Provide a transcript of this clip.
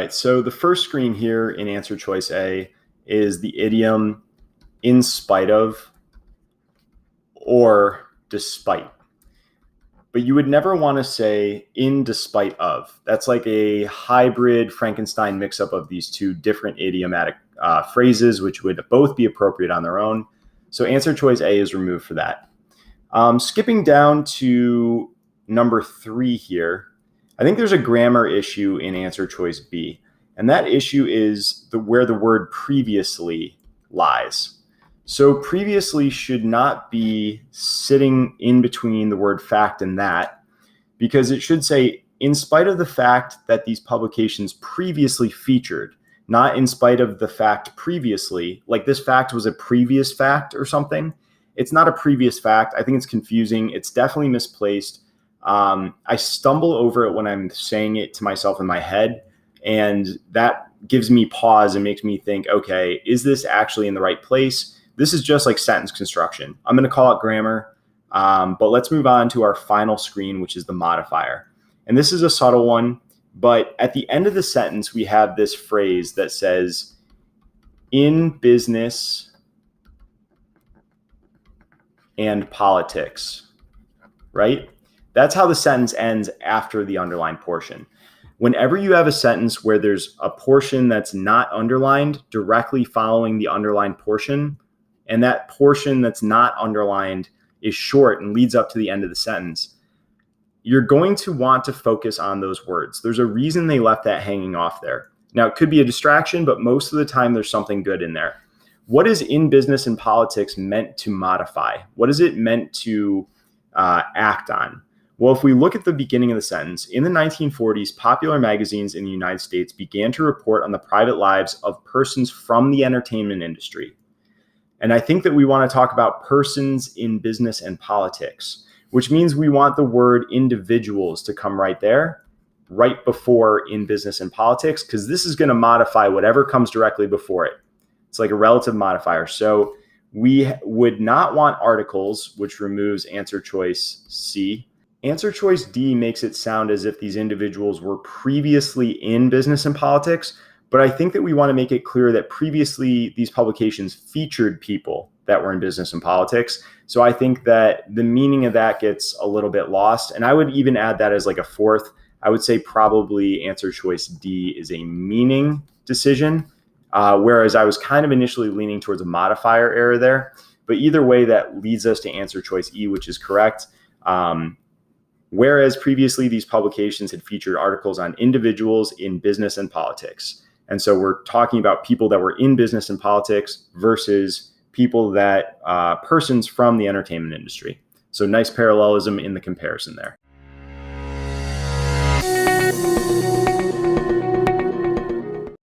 right, so the first screen here in answer choice A is the idiom in spite of or despite. But you would never want to say in despite of. That's like a hybrid Frankenstein mix-up of these two different idiomatic phrases, which would both be appropriate on their own. So answer choice A is removed for that. Skipping down to number 3 here, I think there's a grammar issue in answer choice B. And that issue is where the word previously lies. So previously should not be sitting in between the word fact and that, because it should say, in spite of the fact that these publications previously featured, not in spite of the fact previously, like this fact was a previous fact or something. It's not a previous fact. I think it's confusing. It's definitely misplaced. I stumble over it when I'm saying it to myself in my head, and that gives me pause and makes me think, okay, is this actually in the right place? This is just like sentence construction. I'm going to call it grammar, but let's move on to our final screen, which is the modifier. And this is a subtle one, but at the end of the sentence, we have this phrase that says, in business and politics, right? That's how the sentence ends after the underlined portion. Whenever you have a sentence where there's a portion that's not underlined directly following the underlined portion, and that portion that's not underlined is short and leads up to the end of the sentence, you're going to want to focus on those words. There's a reason they left that hanging off there. Now, it could be a distraction, but most of the time there's something good in there. What is in business and politics meant to modify? What is it meant to act on? Well, if we look at the beginning of the sentence, in the 1940s, popular magazines in the United States began to report on the private lives of persons from the entertainment industry. And I think that we want to talk about persons in business and politics, which means we want the word individuals to come right there, right before in business and politics, because this is going to modify whatever comes directly before it. It's like a relative modifier. So we would not want articles, which removes answer choice C. Answer choice D makes it sound as if these individuals were previously in business and politics, but I think that we want to make it clear that previously these publications featured people that were in business and politics. So I think that the meaning of that gets a little bit lost. And I would even add that as like a fourth. I would say probably answer choice D is a meaning decision, whereas I was kind of initially leaning towards a modifier error there. But either way, that leads us to answer choice E, which is correct. Whereas previously these publications had featured articles on individuals in business and politics. And so we're talking about people that were in business and politics versus people that persons from the entertainment industry. So nice parallelism in the comparison there.